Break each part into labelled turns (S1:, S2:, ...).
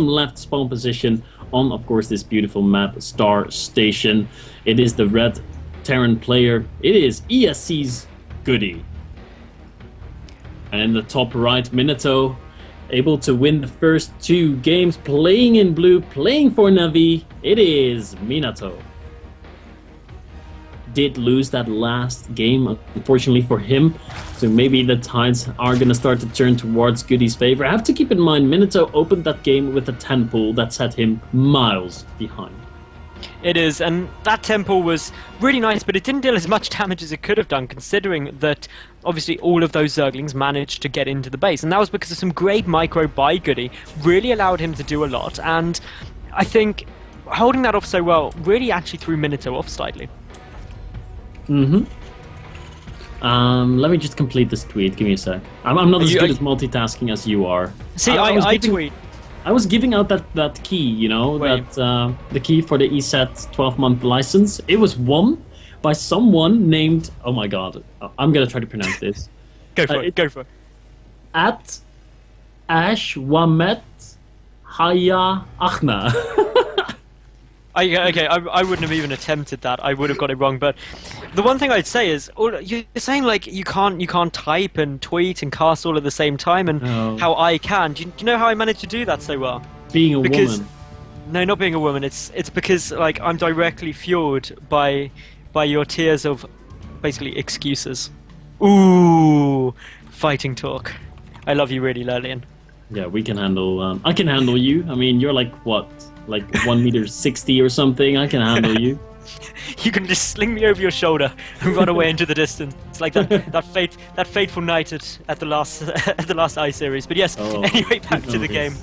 S1: left spawn position on, of course, this beautiful map, Star Station. It is the red Terran player. It is ESC's Goody. And in the top right, Minato, able to win the first two games, playing in blue, playing for Navi. It is Minato. Did lose that last game, unfortunately for him. So maybe the tides are going to start to turn towards Goody's favor. I have to keep in mind, Minato opened that game with a 10 pool that set him miles behind.
S2: It is, and that temple was really nice, but it didn't deal as much damage as it could have done, considering that obviously all of those Zerglings managed to get into the base, and that was because of some great micro by Goody. Really allowed him to do a lot, and I think holding that off so well really actually threw Minato off slightly.
S1: Let me just complete this tweet. Give me a sec. I'm not as good at multitasking as you are.
S2: See, I tweet.
S1: I was giving out that key, you know, the key for the ESET 12-month license. It was won by someone named, oh my god, I'm gonna try to pronounce this.
S2: Go for it. Go for it.
S1: At Ashwamet Haya Achna.
S2: Okay, I wouldn't have even attempted that. I would have got it wrong. But the one thing I'd say is, you're saying like you can't type and tweet and cast all at the same time, and how I can. Do you know how I managed to do that so well?
S1: Being a woman.
S2: No, not being a woman. It's because like I'm directly fueled by your tears of basically excuses. Ooh, fighting talk. I love you really, Lillian.
S1: Yeah, we can handle. I can handle you. I mean, you're like what? Like 1.60 meters or something. I can handle you.
S2: You can just sling me over your shoulder and run away into the distance. It's like that fateful night at the last I series. But yes, anyway, back to the game.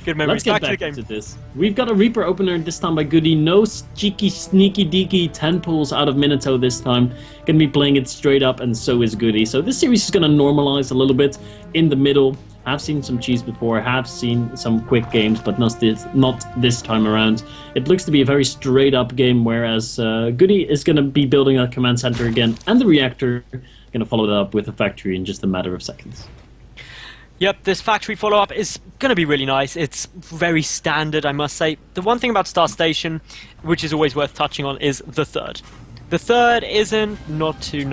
S2: Good memories.
S1: Let's get back to this. We've got a Reaper opener this time by Goody. No cheeky, sneaky, deaky 10 pulls out of Minato this time. Gonna be playing it straight up, and so is Goody. So this series is gonna normalize a little bit in the middle. I've seen some cheese before, have seen some quick games, but not this time around. It looks to be a very straight up game, whereas Goody is going to be building a command center again, and the reactor going to follow that up with a factory in just a matter of seconds.
S2: Yep, this factory follow-up is going to be really nice. It's very standard, I must say. The one thing about Star Station, which is always worth touching on, is the third. The third isn't too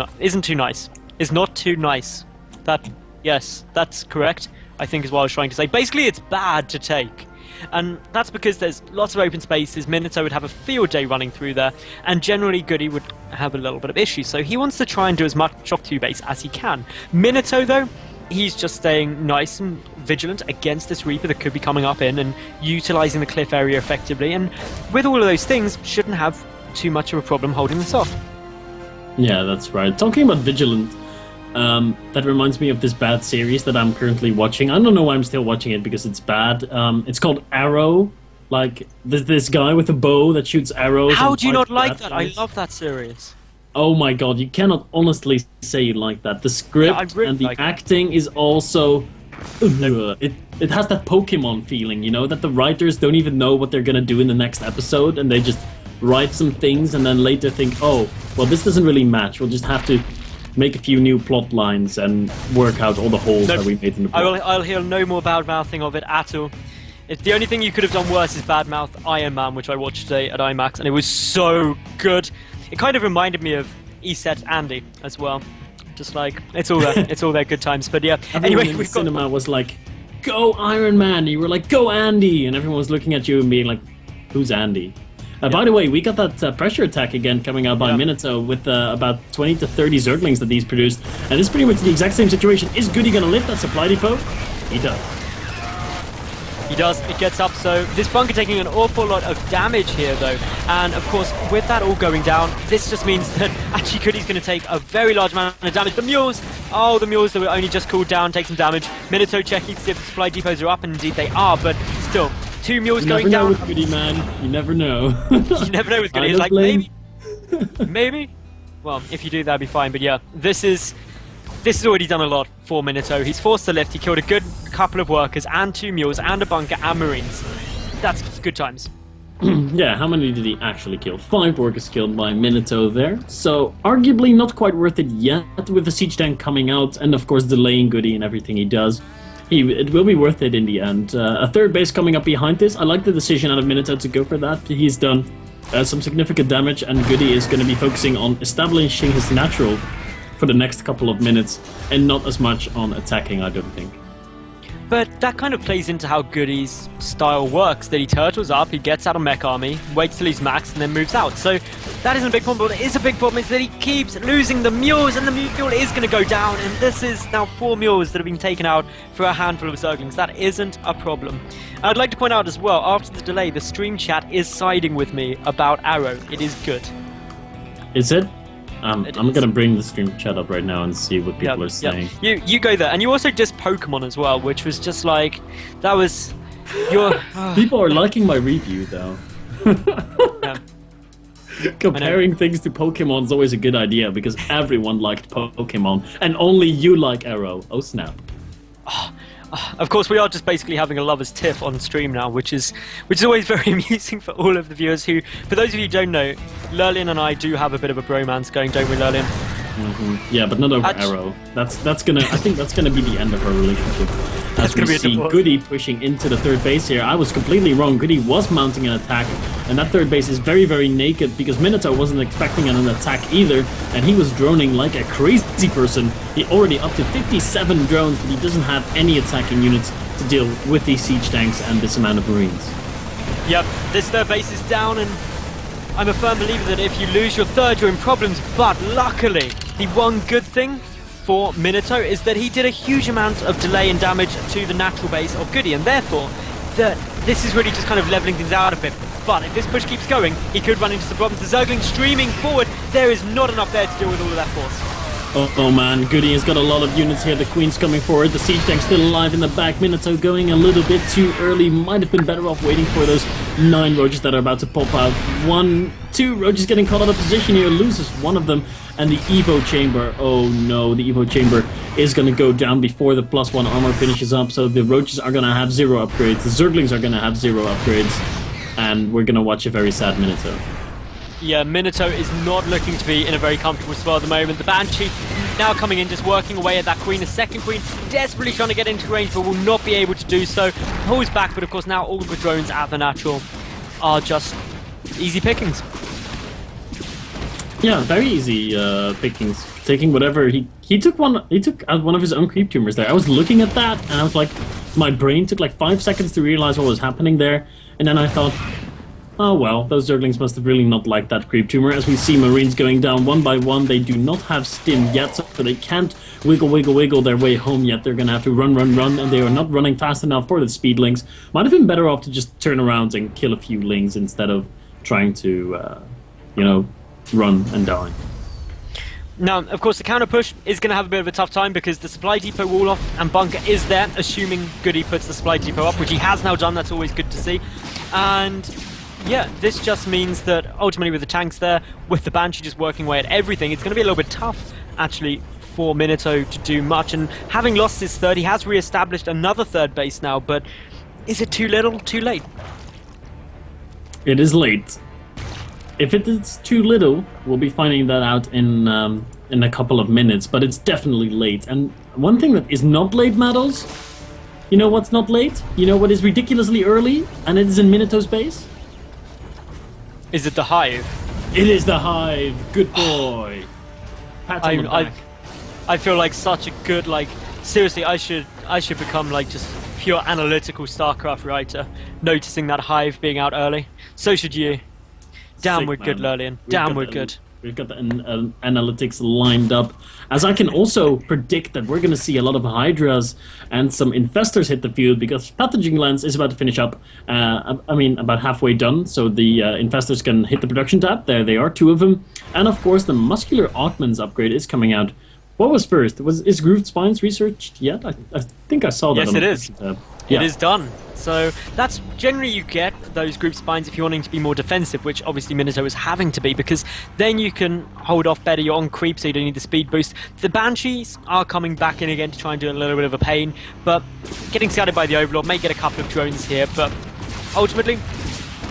S2: nice. Is not too nice. Yes, that's correct, I think is what I was trying to say. Basically, it's bad to take. And that's because there's lots of open spaces. Minato would have a field day running through there, and generally Goody would have a little bit of issues. So he wants to try and do as much shock to base as he can. Minato, though, he's just staying nice and vigilant against this Reaper that could be coming up in and utilizing the cliff area effectively. And with all of those things, shouldn't have too much of a problem holding this off. Yeah,
S1: that's right. Talking about vigilant, that reminds me of this bad series that I'm currently watching. I don't know why I'm still watching it, because it's bad. It's called Arrow. Like, there's this guy with a bow that shoots arrows.
S2: How do you not like that? I love that series.
S1: Oh my god, you cannot honestly say you like that. The script and the acting is also... It has that Pokemon feeling, you know? That the writers don't even know what they're gonna do in the next episode, and they just write some things and then later think, oh, well, this doesn't really match. We'll just have to make a few new plot lines and work out all the holes that we made in the plot.
S2: I'll hear no more bad-mouthing of it at all. The only thing you could have done worse is bad-mouth Iron Man, which I watched today at IMAX, and it was so good. It kind of reminded me of ESET Andy as well. Just like, it's all there. It's all there, good times. But yeah,
S1: everyone in the cinema was like, go Iron Man! You were like, go Andy! And everyone was looking at you and being like, who's Andy? By the way, we got that pressure attack again coming out by Minato with about 20 to 30 Zerglings that he's produced. And it's pretty much the exact same situation. Is Goody going to lift that supply depot? He does.
S2: He does. It gets up. So this bunker taking an awful lot of damage here, though. And of course, with that all going down, this just means that actually Goody's going to take a very large amount of damage. The mules that were only just cooled down take some damage. Minato checking to see if the supply depots are up, and indeed they are, but still. Two mules going down.
S1: You never know with Goody, man. You never know.
S2: You never know with Goody. It's like, maybe. Well, if you do, that'd be fine. But yeah, this has already done a lot for Minato. He's forced to lift. He killed a good couple of workers and 2 mules and a bunker and marines. That's good times.
S1: Yeah, how many did he actually kill? 5 workers killed by Minato there. So, arguably not quite worth it yet with the siege tank coming out and, of course, delaying Goody and everything he does. It will be worth it in the end. A third base coming up behind this. I like the decision out of Minato to go for that. He's done some significant damage, and Goody is going to be focusing on establishing his natural for the next couple of minutes, and not as much on attacking, I don't think.
S2: But that kind of plays into how Goody's style works, that he turtles up, he gets out of Mech Army, waits till he's maxed, and then moves out. So that isn't a big problem, but what is a big problem is that he keeps losing the mules, and the mule is going to go down, and this is now 4 mules that have been taken out for a handful of Zerglings. That isn't a problem. I'd like to point out as well, after the delay, the stream chat is siding with me about Arrow. It is good.
S1: Is it? I'm going to bring the stream chat up right now and see what people are saying.
S2: You go there. And you also dissed Pokemon as well, which was just like, that was your...
S1: People are liking my review, though.
S2: Yeah.
S1: Comparing things to Pokemon is always a good idea, because everyone liked Pokemon, and only you like Arrow. Oh, snap.
S2: Of course, we are just basically having a lover's tiff on stream now, which is always very amusing for all of the viewers who, for those of you who don't know, Lurlian and I do have a bit of a bromance going, don't we, Lurlian?
S1: Mm-hmm. Yeah, but not over Arrow. That's gonna. I think that's gonna be the end of our relationship. As we see Goody pushing into the third base here. I was completely wrong. Goody was mounting an attack, and that third base is very, very naked because Minato wasn't expecting an attack either, and he was droning like a crazy person. He already up to 57 drones, but he doesn't have any attacking units to deal with these siege tanks and this amount of Marines.
S2: Yep, this third base is down, and I'm a firm believer that if you lose your third, you're in problems, but luckily, the one good thing for Minato is that he did a huge amount of delay and damage to the natural base of Goody, and therefore, this is really just kind of leveling things out a bit. But if this push keeps going, he could run into some problems. The Zergling streaming forward, there is not enough there to deal with all of that force.
S1: Oh man, Goody has got a lot of units here. The Queen's coming forward, the siege tank's still alive in the back. Minato going a little bit too early. Might have been better off waiting for those 9 roaches that are about to pop out. 2 roaches getting caught out of position here, loses one of them. And the Evo Chamber, oh no, the Evo Chamber is going to go down before the +1 armor finishes up. So the roaches are going to have 0 upgrades. The Zerglings are going to have 0 upgrades. And we're going to watch a very sad Minato.
S2: Yeah, Minato is not looking to be in a very comfortable spot at the moment. The Banshee now coming in, just working away at that Queen. The second Queen desperately trying to get into range, but will not be able to do so. Pulls back, but of course now all the drones at the natural are just easy pickings.
S1: Yeah, very easy pickings. Taking whatever he took one. He took out one of his own creep tumors there. I was looking at that, and I was like, my brain took like 5 seconds to realize what was happening there, and then I thought, oh well, those Zerglings must have really not liked that creep tumor. As we see Marines going down one by one, they do not have stim yet, so they can't wiggle their way home yet. They're gonna have to run, and they are not running fast enough for the speedlings. Might have been better off to just turn around and kill a few lings instead of trying to, run and die.
S2: Now, of course, the counter push is going to have a bit of a tough time because the supply depot wall off and bunker is there, assuming Goody puts the supply depot up, which he has now done. That's always good to see. And yeah, this just means that ultimately with the tanks there, with the Banshee just working away at everything, it's going to be a little bit tough, actually, for Minato to do much. And having lost his third, he has re-established another third base now, but is it too little, too late?
S1: It is late. If it is too little, we'll be finding that out in a couple of minutes, but it's definitely late. And one thing that is not late, Maddles, you know what's not late? You know what is ridiculously early, and it is in Minato's base?
S2: Is it the Hive?
S1: It is the Hive. Good boy. Pat on the back.
S2: I feel like such a good, seriously, I should become just pure analytical StarCraft writer, noticing that Hive being out early. So should you. Damn, we're good, Lurlian. Damn, we're good.
S1: We've got the analytics lined up. As I can also predict that we're going to see a lot of Hydras and some Infestors hit the field because Pathogen Lens is about to finish up. About halfway done. So the Infestors can hit the production tab. There they are, 2 of them. And of course, the Muscular Augments upgrade is coming out. What was first? Is Grooved Spines researched yet? I think I saw that.
S2: Yes, it is.
S1: Yeah.
S2: It is done. So that's generally you get those group spines if you're wanting to be more defensive, which obviously Minato is having to be, because then you can hold off better. You're on creep, so you don't need the speed boost. The Banshees are coming back in again to try and do a little bit of a pain, but getting scouted by the Overlord may get a couple of drones here, but ultimately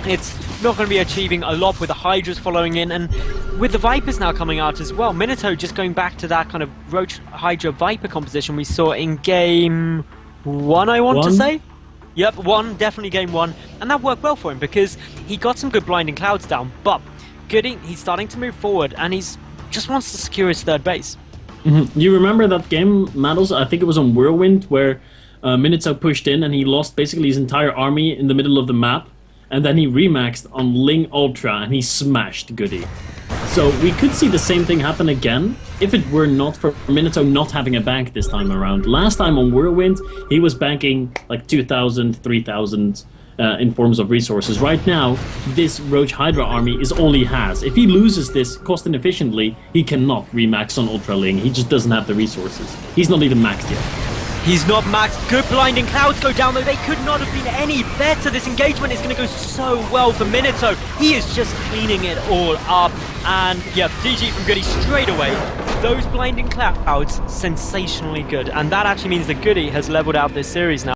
S2: it's not going to be achieving a lot with the Hydras following in, and with the Vipers now coming out as well. Minato just going back to that kind of Roach Hydra Viper composition we saw in game 1, I want to
S1: One?
S2: say. Yep, 1, definitely game 1. And that worked well for him because he got some good blinding clouds down, but Goody, he's starting to move forward and he's just wants to secure his third base.
S1: You remember that game, Maddles? I think it was on Whirlwind where Minato pushed in and he lost basically his entire army in the middle of the map, and then he remaxed on Ling Ultra and he smashed Goody. So we could see the same thing happen again if it were not for Minato not having a bank this time around. Last time on Whirlwind, he was banking like 2,000, 3,000 in forms of resources. Right now, this Roach Hydra army is all he has. If he loses this cost inefficiently, he cannot remax on Ultra Ling. He just doesn't have the resources. He's not even maxed yet.
S2: He's not maxed. Good blinding clouds go down, though they could not have been any better. This engagement is going to go so well for Minato. He is just cleaning it all up. And yeah, GG from Goody straight away. Those blinding clouds, sensationally good. And that actually means that Goody has leveled out this series now.